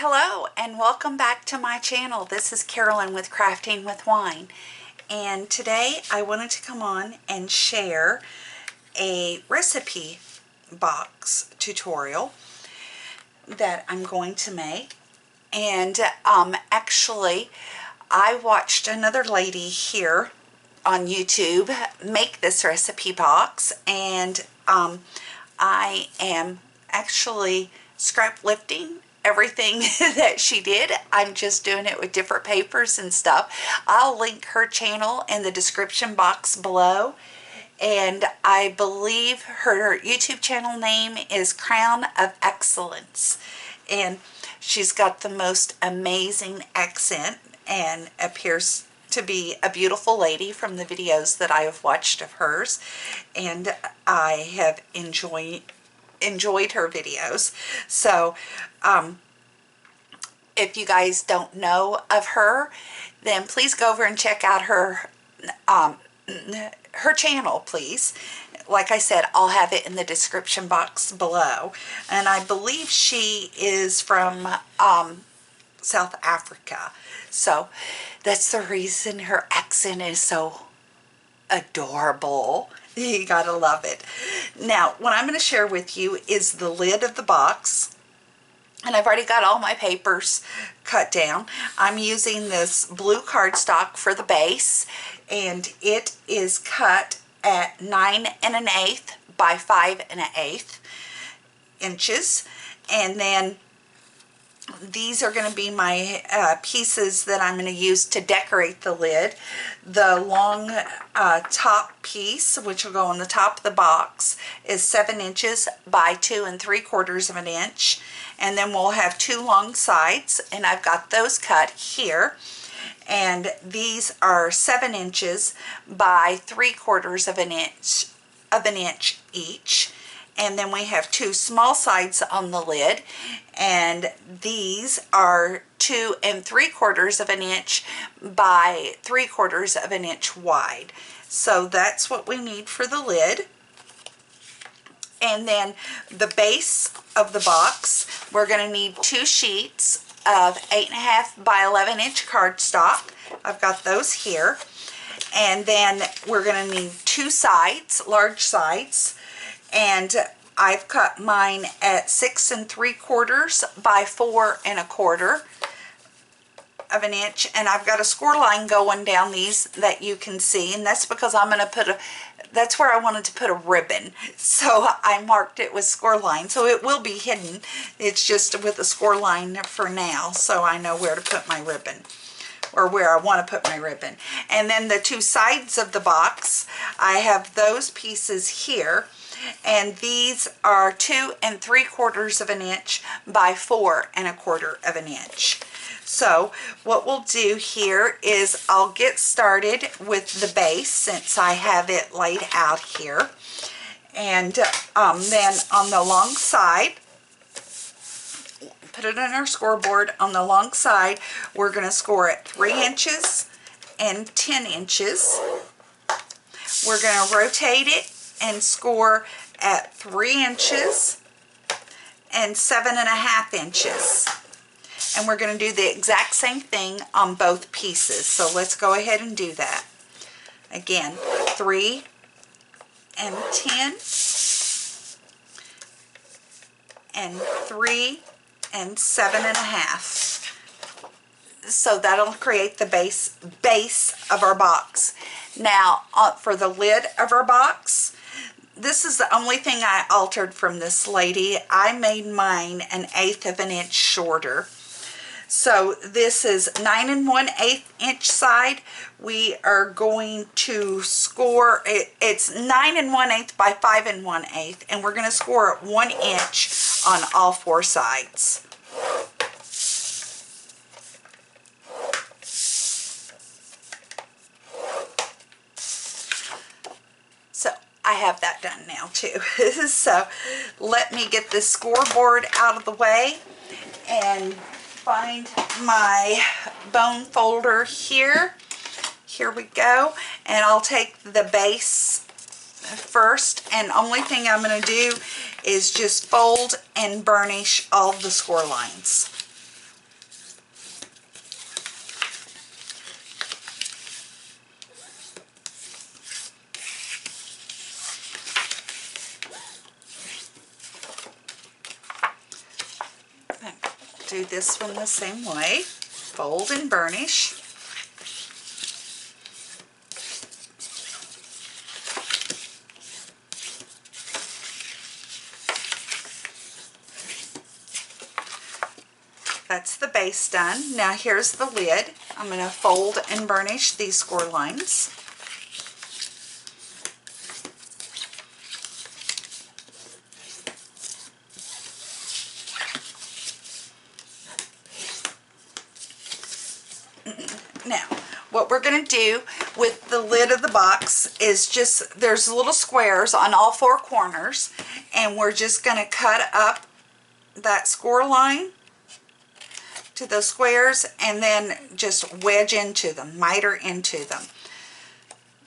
Hello and welcome back to my channel. This is Carolyn with Crafting with Wine, and today I wanted to come on and share a recipe box tutorial that I'm going to make. And actually I watched another lady here on YouTube make this recipe box, and I am actually scrap lifting everything that she did. I'm just doing it with different papers and stuff. I'll link her channel in the description box below, and I believe her YouTube channel name is Crown of Excellence, and she's got the most amazing accent and appears to be a beautiful lady from the videos that I have watched of hers, and I have enjoyed her videos. So if you guys don't know of her, then please go over and check out her channel, please. Like I said, I'll have it in the description box below, and I believe she is from South Africa, so that's the reason her accent is so adorable. You gotta love it. Now, what I'm going to share with you is the lid of the box, and I've already got all my papers cut down. I'm using this blue cardstock for the base, and it is cut at 9 1/8 by 5 1/8 inches, and then these are going to be my pieces that I'm going to use to decorate the lid. The long top piece, which will go on the top of the box, is 7 inches by 2 3/4 inches, and then we'll have 2 long sides, and I've got those cut here, and these are 7 inches by 3/4 inch each. And then we have 2 small sides on the lid, and these are 2 3/4 inch by 3/4 inch wide. So that's what we need for the lid. And then the base of the box, we're going to need 2 sheets of 8 1/2 by 11 inch cardstock. I've got those here. And then we're going to need 2 sides, large sides, and I've cut mine at 6 3/4 by 4 1/4 inch, and I've got a score line going down these that you can see, and that's because I'm going to put that's where I wanted to put a ribbon, so I marked it with score line, so it will be hidden. It's just with a score line for now, so I know where to put my ribbon, or where I want to put my ribbon. And then the 2 sides of the box, I have those pieces here, and these are 2 3/4 inch by 4 1/4 inch. So what we'll do here is I'll get started with the base, since I have it laid out here, and then on the long side, put it on our scoreboard. On the long side, we're going to score at 3 inches and 10 inches. We're going to rotate it and score at 3 inches and 7 1/2 inches. And we're going to do the exact same thing on both pieces. So let's go ahead and do that. Again, 3 and 10, and 3 and 7 1/2. So that'll create the base of our box. Now, for the lid of our box, this is the only thing I altered from this lady. I made mine 1/8 inch shorter. So this is 9 1/8 inch side. We are going to score it's 9 1/8 by 5 1/8, and we're going to score at 1 inch on all 4 sides. I have that done now too. So let me get this scoreboard out of the way and find my bone folder here. Here we go. And I'll take the base first, and only thing I'm going to do is just fold and burnish all the score lines. Do this one the same way. Fold and burnish. That's the base done. Now here's the lid. I'm going to fold and burnish these score lines. Now, what we're going to do with the lid of the box is just, there's little squares on all four corners, and we're just going to cut up that score line to those squares and then just wedge into them, miter into them,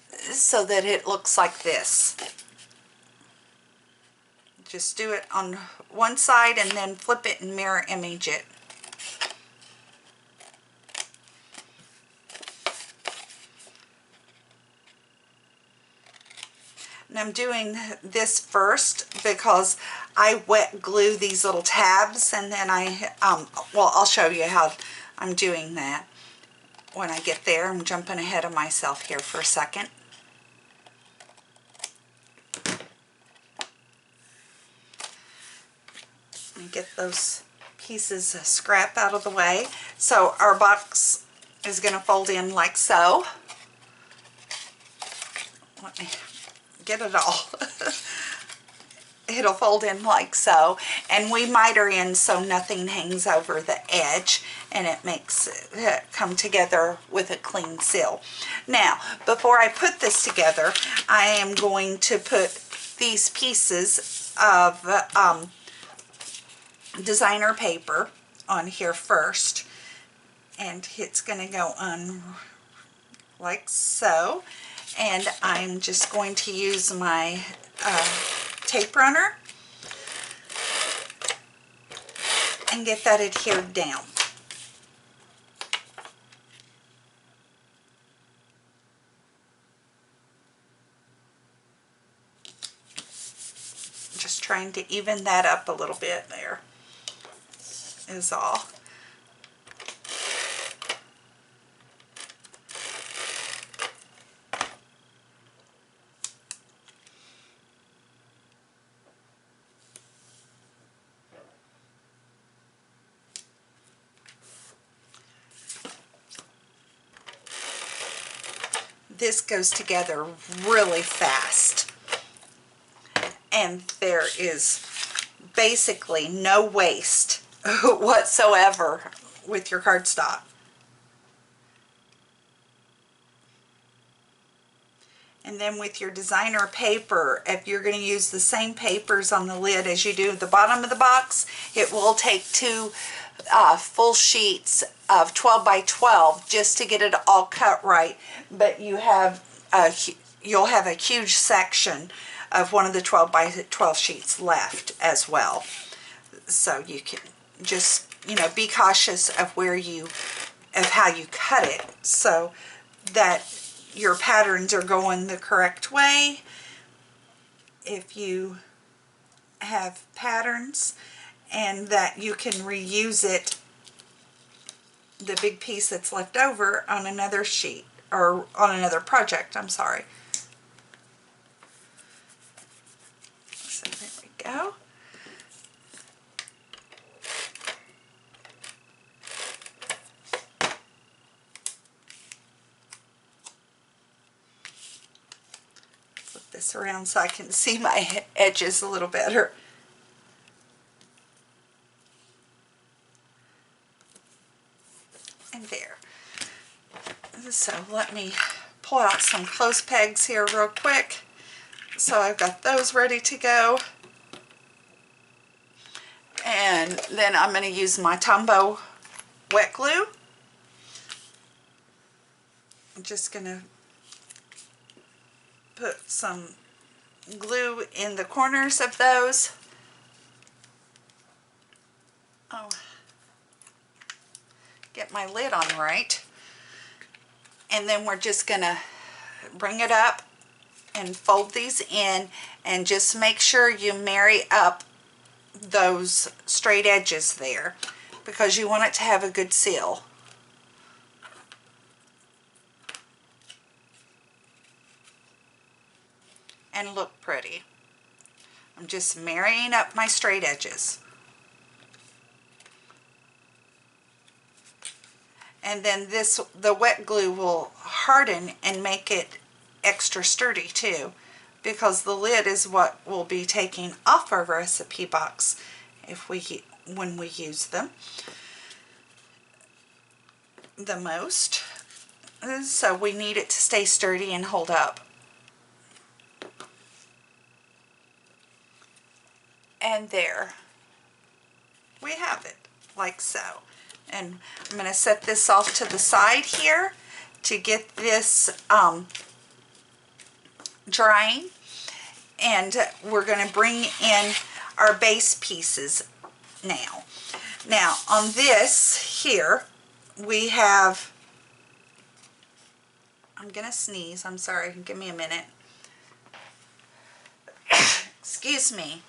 so that it looks like this. Just do it on one side and then flip it and mirror image it. And I'm doing this first because I wet glue these little tabs, and then well, I'll show you how I'm doing that when I get there. I'm jumping ahead of myself here for a second. Let me get those pieces of scrap out of the way. So our box is going to fold in like so. Let me get it all. It'll fold in like so, and we miter in so nothing hangs over the edge, and it makes it come together with a clean seal. Now, before I put this together, I am going to put these pieces of designer paper on here first, and it's going to go on like so. And I'm just going to use my tape runner and get that adhered down. Just trying to even that up a little bit there is all. This goes together really fast, and there is basically no waste whatsoever with your cardstock. And then with your designer paper, if you're going to use the same papers on the lid as you do at the bottom of the box, it will take two full sheets of 12 by 12 just to get it all cut right. But you'll have a huge section of one of the 12 by 12 sheets left as well. So you can just, be cautious of how you cut it, so that your patterns are going the correct way. If you have patterns, and that you can reuse it, the big piece that's left over, on another sheet, or on another project, I'm sorry. So there we go. Flip this around so I can see my edges a little better. And there. So let me pull out some clothes pegs here real quick. So I've got those ready to go. And then I'm going to use my Tombow wet glue. I'm just going to put some glue in the corners of those. Oh, get my lid on right. And then we're just going to bring it up and fold these in, and just make sure you marry up those straight edges there. because you want it to have a good seal. And look pretty. I'm just marrying up my straight edges. And then the wet glue will harden and make it extra sturdy too, because the lid is what we'll be taking off our recipe box when we use them the most. So we need it to stay sturdy and hold up. And there we have it, like so. And I'm going to set this off to the side here to get this drying. And we're going to bring in our base pieces now. Now on this here we have, I'm going to sneeze, I'm sorry, give me a minute. Excuse me.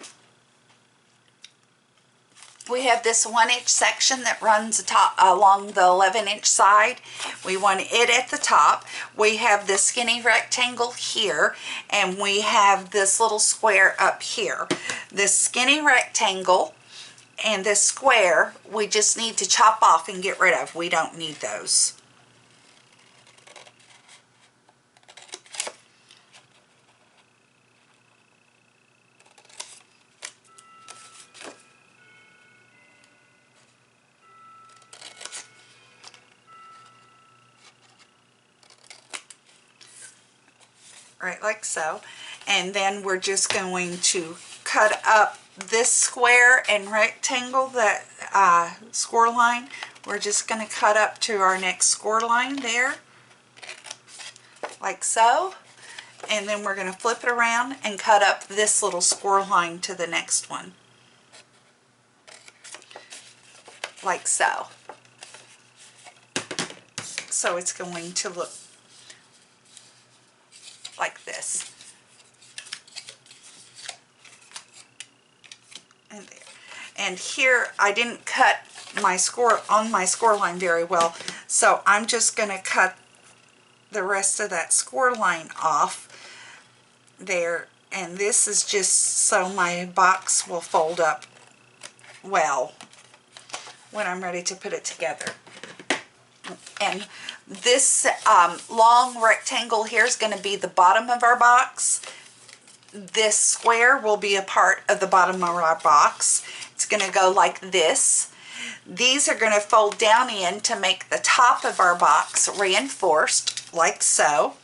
We have this 1-inch section that runs along the 11-inch side. We want it at the top. We have this skinny rectangle here, and we have this little square up here. This skinny rectangle and this square we just need to chop off and get rid of. We don't need those. Right, like so. And then we're just going to cut up this square and rectangle, that score line. We're just going to cut up to our next score line there, like so. And then we're going to flip it around and cut up this little score line to the next one, like so. So it's going to look like this. And there. And here I didn't cut my score line very well, so I'm just going to cut the rest of that score line off there, and this is just so my box will fold up well when I'm ready to put it together. And this long rectangle here is going to be the bottom of our box. This square will be a part of the bottom of our box. It's going to go like this. These are going to fold down in to make the top of our box reinforced, like so.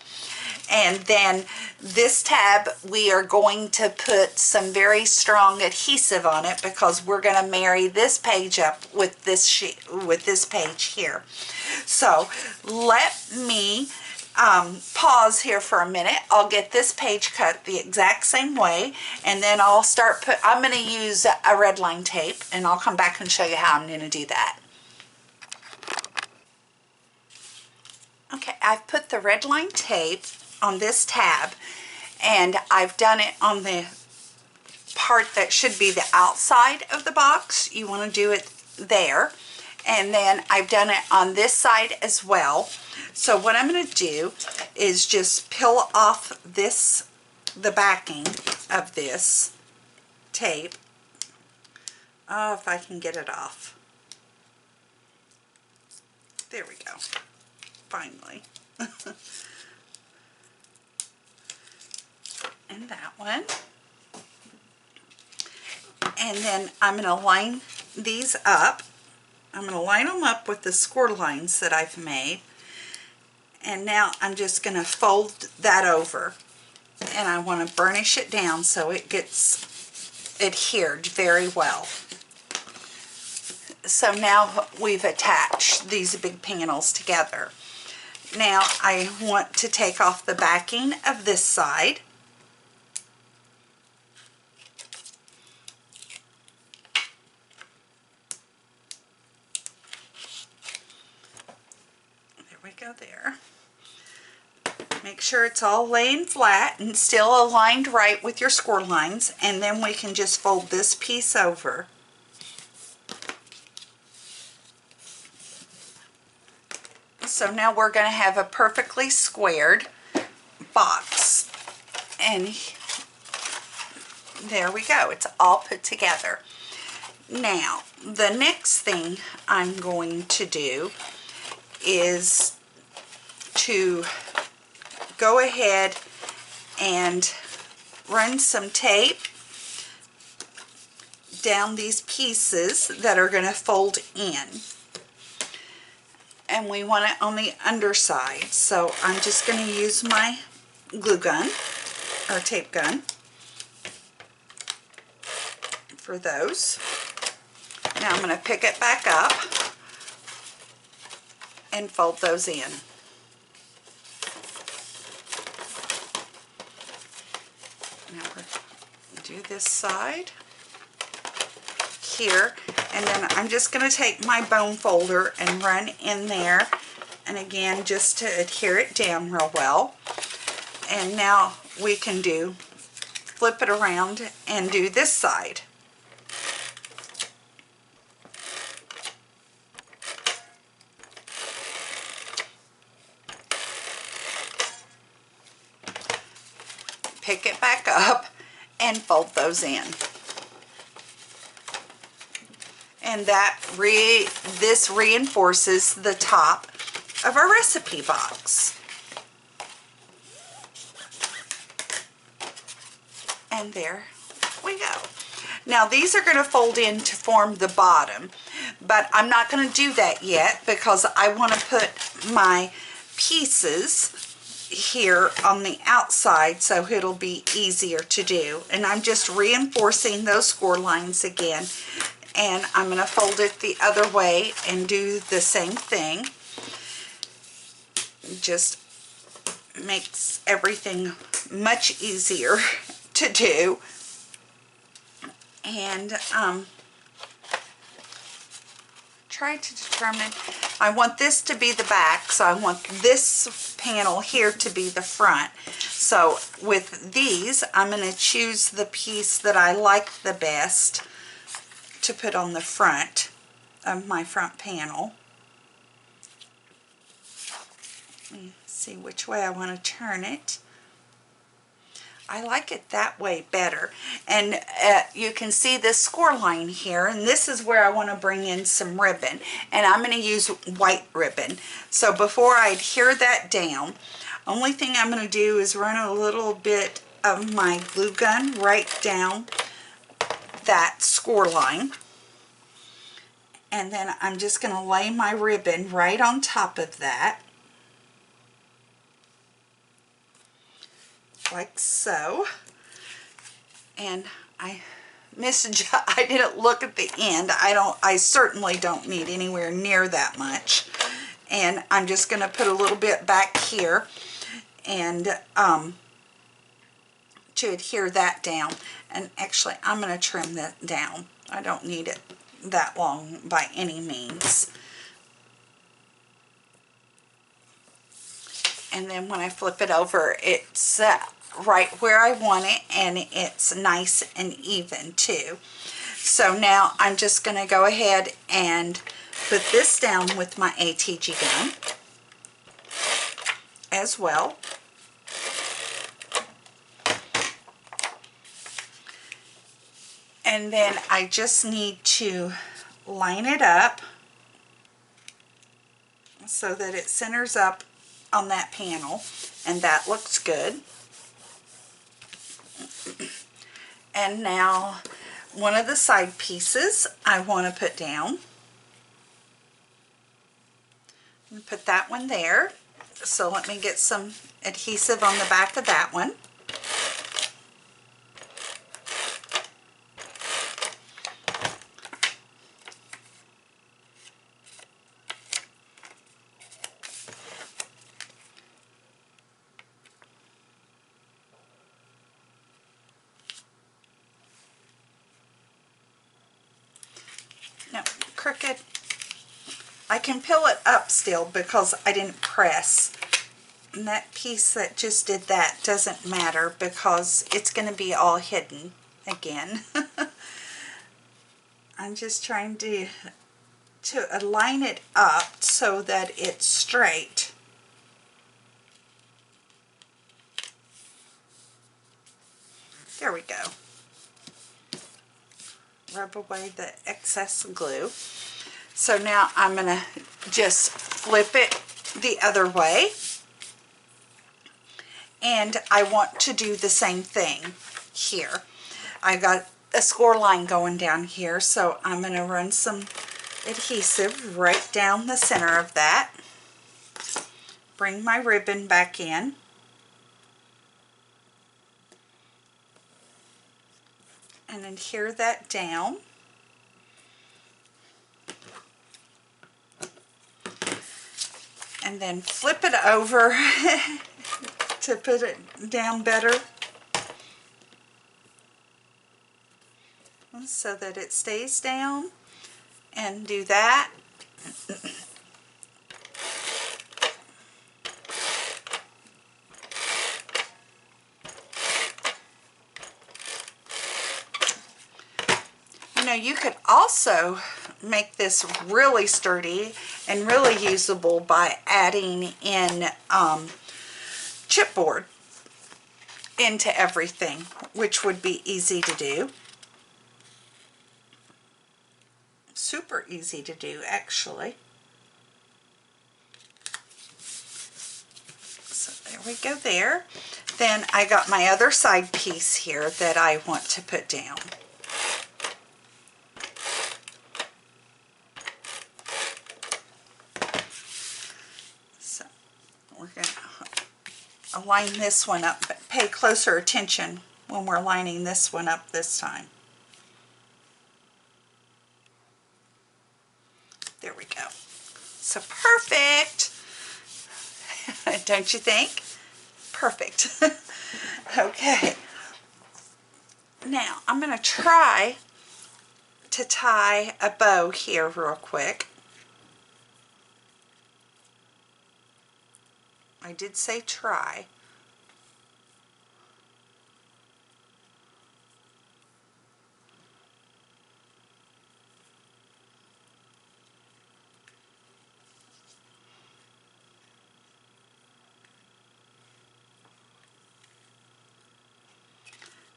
And then this tab, we are going to put some very strong adhesive on it, because we're going to marry this page up with this sheet, with this page here. So let me pause here for a minute. I'll get this page cut the exact same way, and then I'll I'm going to use a red line tape, and I'll come back and show you how I'm going to do that. Okay, I've put the red line tape on this tab, and I've done it on the part that should be the outside of the box. You want to do it there, and then I've done it on this side as well. So what I'm going to do is just peel off the backing of this tape. Oh, if I can get it off. There we go. Finally. And that one. And then I'm going to line these up. I'm going to line them up with the score lines that I've made. And now I'm just going to fold that over. And I want to burnish it down so it gets adhered very well. So now we've attached these big panels together. Now I want to take off the backing of this side. There we go there. Make sure it's all laying flat and still aligned right with your score lines, and then we can just fold this piece over. So now we're going to have a perfectly squared box. And there we go. It's all put together. Now, the next thing I'm going to do is to go ahead and run some tape down these pieces that are going to fold in. And we want it on the underside. So I'm just going to use my glue gun or tape gun for those. Now I'm going to pick it back up and fold those in. Now we're do this side here, and then I'm just going to take my bone folder and run in there, and again just to adhere it down real well. And now we can flip it around and do this side. Pick it back up and fold those in. And this reinforces the top of our recipe box. And there we go. Now these are going to fold in to form the bottom, but I'm not going to do that yet because I want to put my pieces here on the outside so it'll be easier to do. And I'm just reinforcing those score lines again, and I'm going to fold it the other way and do the same thing. It just makes everything much easier to do. And try to determine, I want this to be the back, so I want this panel here to be the front. So with these, I'm going to choose the piece that I like the best to put on the front of my front panel. Let me see which way I want to turn it. I like it that way better. And you can see this score line here, and this is where I want to bring in some ribbon, and I'm going to use white ribbon. So before I adhere that down, only thing I'm going to do is run a little bit of my glue gun right down that score line, and then I'm just going to lay my ribbon right on top of that, like so. And I didn't look at the end. I certainly don't need anywhere near that much. And I'm just going to put a little bit back here and to adhere that down. And actually I'm going to trim that down. I don't need it that long by any means. And then when I flip it over, it's right where I want it, and it's nice and even too. So now I'm just going to go ahead and put this down with my ATG gun as well. And then I just need to line it up so that it centers up on that panel, and that looks good. And now one of the side pieces I want to put down. And put that one there. So let me get some adhesive on the back of that one. No, crooked. I can peel it up still because I didn't press. And that piece that just did that doesn't matter because it's going to be all hidden again. I'm just trying to to align it up so that it's straight. There we go. Rub away the excess glue. So now I'm going to just flip it the other way. And I want to do the same thing here. I got a score line going down here, so I'm going to run some adhesive right down the center of that. Bring my ribbon back in. And adhere that down. And then flip it over to put it down better, so that it stays down, and do that. You know, you could also make this really sturdy and really usable by adding in chipboard into everything, which would be easy to do. Super easy to do, actually. So there we go there. Then I got my other side piece here that I want to put down. So we're going to align this one up, but pay closer attention when we're lining this one up this time. There we go. So perfect. Don't you think? Perfect. Okay. Now I'm going to try to tie a bow here real quick. I did say try.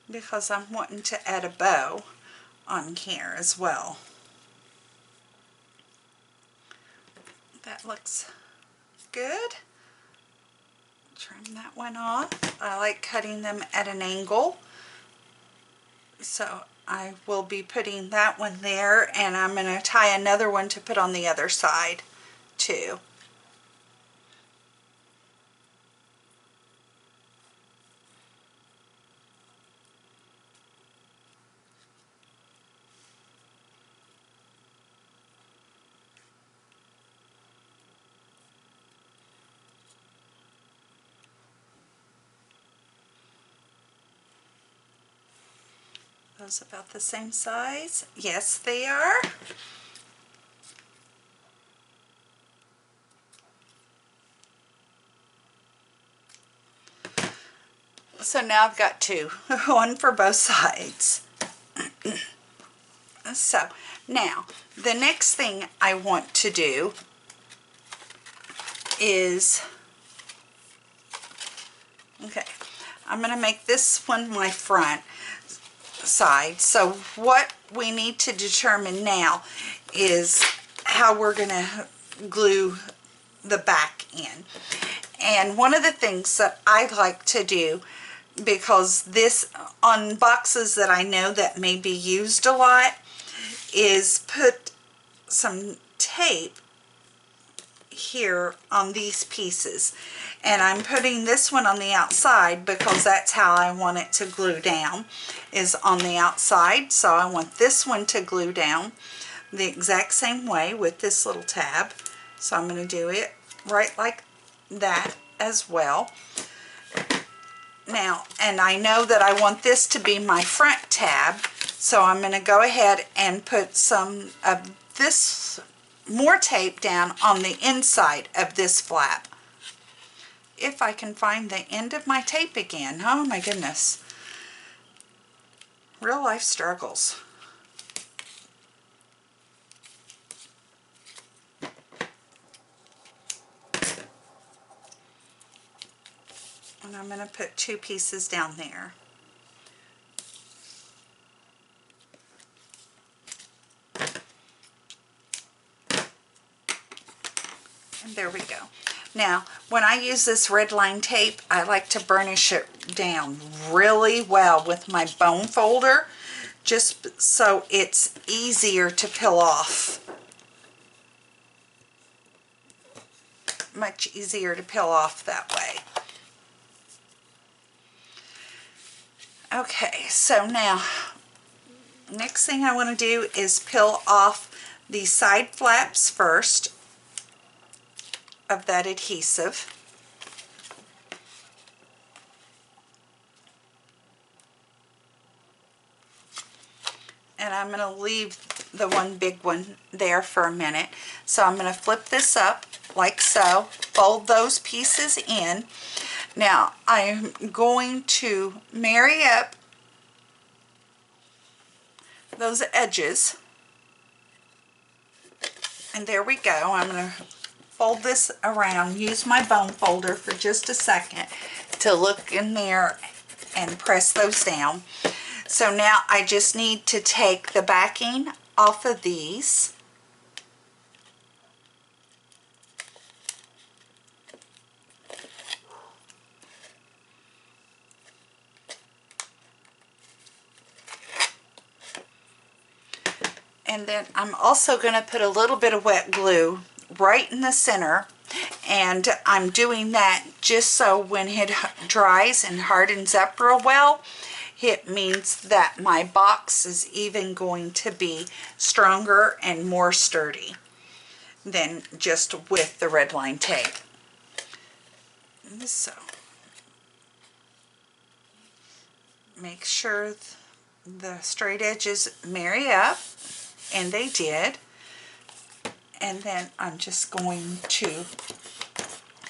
Because I'm wanting to add a bow on here as well. That looks good. Trim that one off. I like cutting them at an angle. So I will be putting that one there, and I'm going to tie another one to put on the other side too. Those about the same size? Yes, they are. So now I've got two, one for both sides. So now the next thing I want to do is, okay, I'm going to make this one my front side. So what we need to determine now is how we're going to glue the back in. And one of the things that I like to do, because this on boxes that I know that may be used a lot, is put some tape here on these pieces. And I'm putting this one on the outside because that's how I want it to glue down, is on the outside. So I want this one to glue down the exact same way with this little tab. So I'm going to do it right like that as well. Now, and I know that I want this to be my front tab, so I'm going to go ahead and put some of this more tape down on the inside of this flap. If I can find the end of my tape again. Oh my goodness. Real life struggles. I'm going to put 2 pieces down there. And there we go. Now, when I use this red line tape, I like to burnish it down really well with my bone folder, just so it's easier to peel off. Much easier to peel off that way. Okay, so now, next thing I want to do is peel off the side flaps first of that adhesive. And I'm going to leave the one big one there for a minute. So I'm going to flip this up like so, fold those pieces in. Now I'm going to marry up those edges. And there we go. I'm going to fold this around, use my bone folder for just a second to look in there and press those down. So now I just need to take the backing off of these. And then I'm also going to put a little bit of wet glue right in the center, and I'm doing that just so when it dries and hardens up real well, it means that my box is even going to be stronger and more sturdy than just with the red line tape. So make sure the straight edges marry up, and they did. And then I'm just going to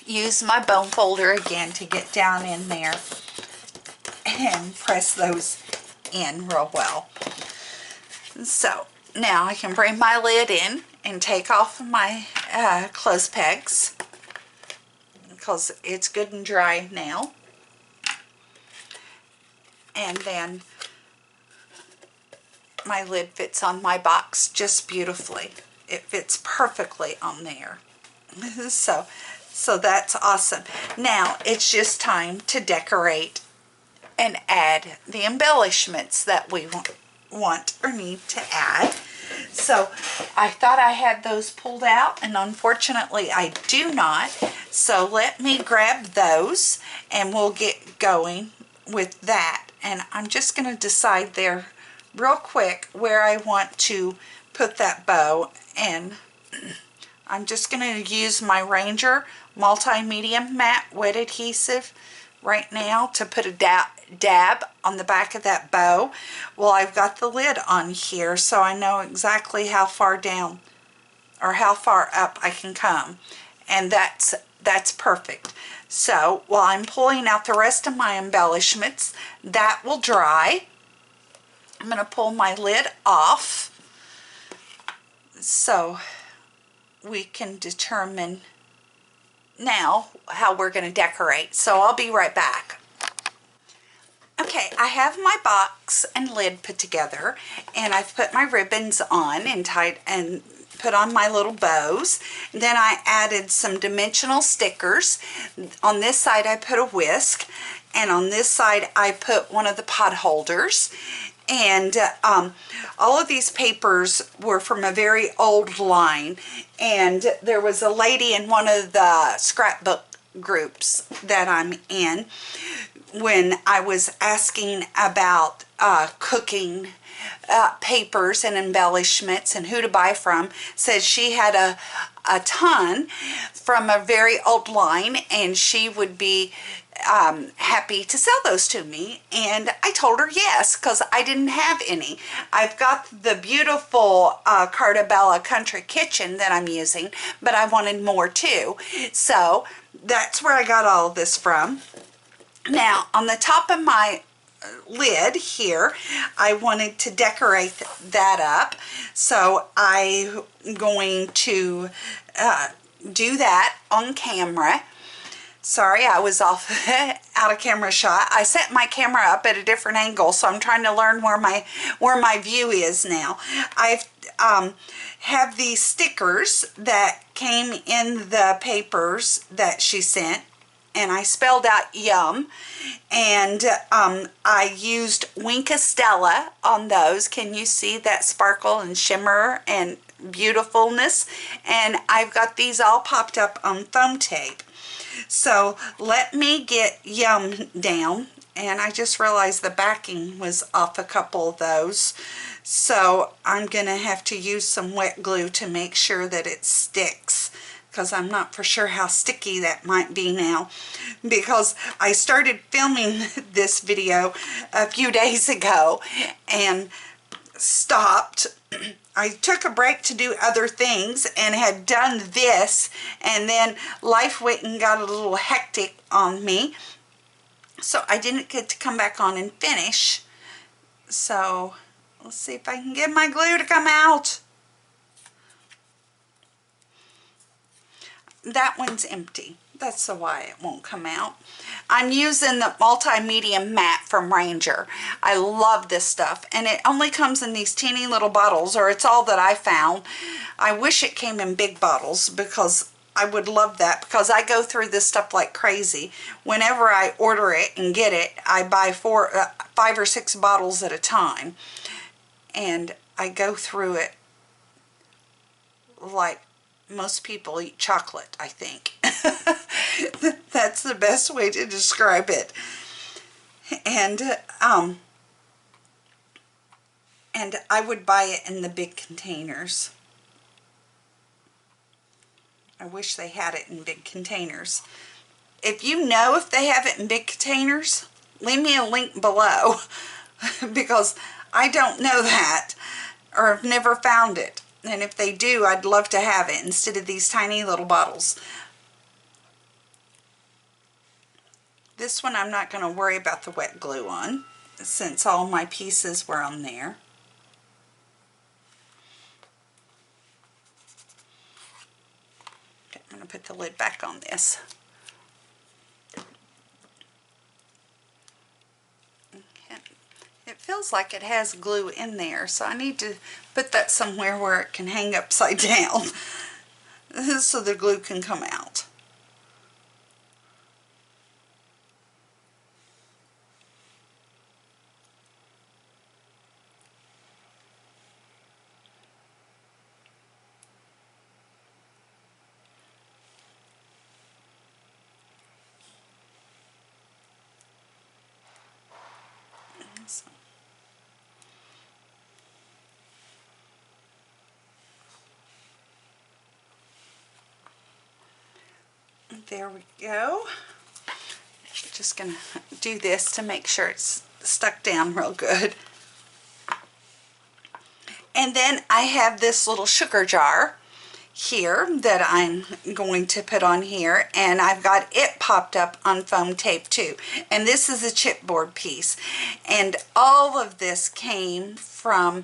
use my bone folder again to get down in there and press those in real well. So now I can bring my lid in and take off my clothes pegs because it's good and dry now. And then my lid fits on my box just beautifully. It fits perfectly on there. So that's awesome. Now it's just time to decorate and add the embellishments that we want or need to add. So I thought I had those pulled out, and unfortunately I do not. So let me grab those and we'll get going with that. And I'm just going to decide there real quick where I want to put that bow, and I'm just going to use my Ranger multi-medium matte wet adhesive right now to put a dab on the back of that bow. Well, I've got the lid on here, so I know exactly how far down or how far up I can come, and that's perfect. So while I'm pulling out the rest of my embellishments, that will dry. I'm going to pull my lid off so we can determine now how we're going to decorate. So I'll be right back. Okay, I have my box and lid put together, and I've put my ribbons on and tied and put on my little bows. Then I added some dimensional stickers. On this side I put a whisk, and on this side I put one of the pot holders. And all of these papers were from a very old line, and there was a lady in one of the scrapbook groups that I'm in, when I was asking about cooking papers and embellishments and who to buy from, said she had a ton from a very old line, and she would be happy to sell those to me. And I told her yes, because I didn't have any. I've got the beautiful Cartabella Country Kitchen that I'm using, but I wanted more too. So that's where I got all of this from. Now on the top of my lid here, I wanted to decorate that up, so I'm going to do that on camera. Sorry, I was off out of camera shot. I set my camera up at a different angle, so I'm trying to learn where my view is now. I have these stickers that came in the papers that she sent, and I spelled out yum, and I used Winkastella on those. Can you see that sparkle and shimmer and beautifulness? And I've got these all popped up on foam tape. So let me get yum down, and I just realized the backing was off a couple of those, so I'm gonna have to use some wet glue to make sure that it sticks, because I'm not for sure how sticky that might be now, because I started filming this video a few days ago and stopped. I took a break to do other things and had done this, and then life went and got a little hectic on me, so I didn't get to come back on and finish. So let's see if I can get my glue to come out. That one's empty. That's why it won't come out. I'm using the multimedia matte from Ranger. I love this stuff, and it only comes in these teeny little bottles, or it's all that I found. I wish it came in big bottles, because I would love that, because I go through this stuff like crazy. Whenever I order it and get it, I buy 5 or 6 bottles at a time, and I go through it like most people eat chocolate, I think. That's the best way to describe it. And I would buy it in the big containers. I wish they had it in big containers. If you know if they have it in big containers, leave me a link below, because I don't know that, or have never found it. And if they do, I'd love to have it instead of these tiny little bottles. This one I'm not going to worry about the wet glue on, since all my pieces were on there. Okay, I'm going to put the lid back on this. Okay. It feels like it has glue in there, so I need to put that somewhere where it can hang upside down so the glue can come out. There we go. Just gonna do this to make sure it's stuck down real good. And then I have this little sugar jar here that I'm going to put on here, and I've got it popped up on foam tape too. And this is a chipboard piece, and all of this came from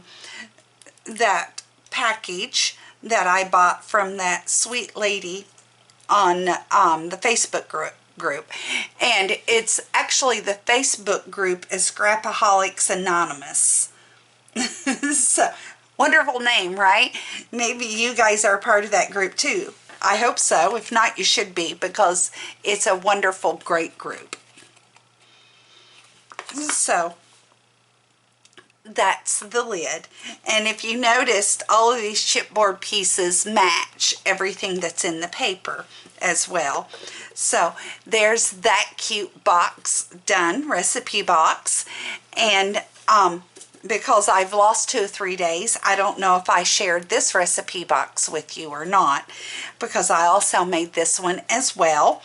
that package that I bought from that sweet lady on the Facebook group. And it's actually, the Facebook group is Scrapaholics Anonymous. So wonderful name, right? Maybe you guys are part of that group too. I hope so. If not, you should be, because it's a wonderful, great group. So that's the lid. And if you noticed, all of these chipboard pieces match everything that's in the paper as well. So there's that cute box done, recipe box. And because I've lost 2 or 3 days, I don't know if I shared this recipe box with you or not, because I also made this one as well.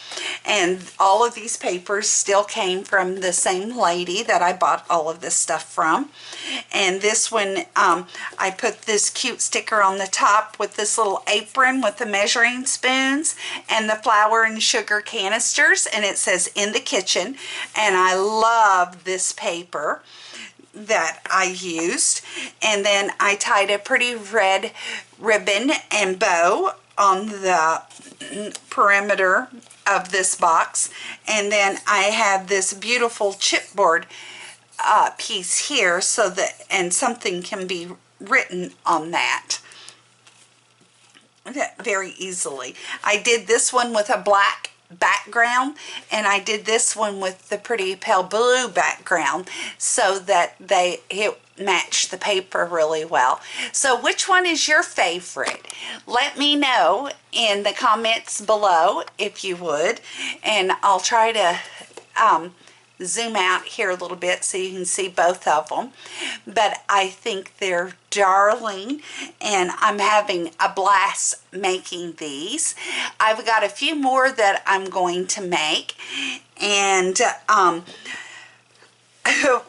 And all of these papers still came from the same lady that I bought all of this stuff from. And this one, I put this cute sticker on the top with this little apron with the measuring spoons and the flour and sugar canisters, and it says "in the kitchen." And I love this paper that I used. And then I tied a pretty red ribbon and bow on the perimeter of this box, and then I have this beautiful chipboard piece here, so that, and something can be written on that very easily. I did this one with a black background, and I did this one with the pretty pale blue background, so that it matched the paper really well. So which one is your favorite? Let me know in the comments below if you would, and I'll try to zoom out here a little bit so you can see both of them. But I think they're darling, and I'm having a blast making these. I've got a few more that I'm going to make, and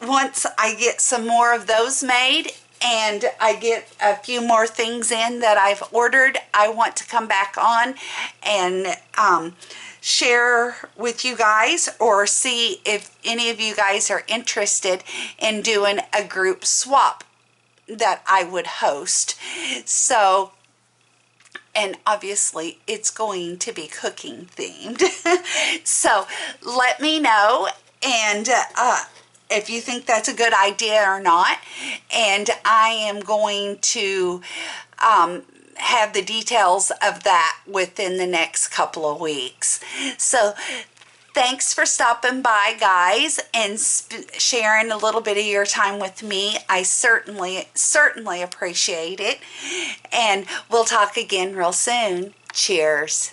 once I get some more of those made and I get a few more things in that I've ordered, I want to come back on and share with you guys, or see if any of you guys are interested in doing a group swap that I would host. So, and obviously it's going to be cooking themed. So let me know, and if you think that's a good idea or not, and I am going to have the details of that within the next couple of weeks. So thanks for stopping by, guys, and sharing a little bit of your time with me. I certainly appreciate it, and we'll talk again real soon. Cheers.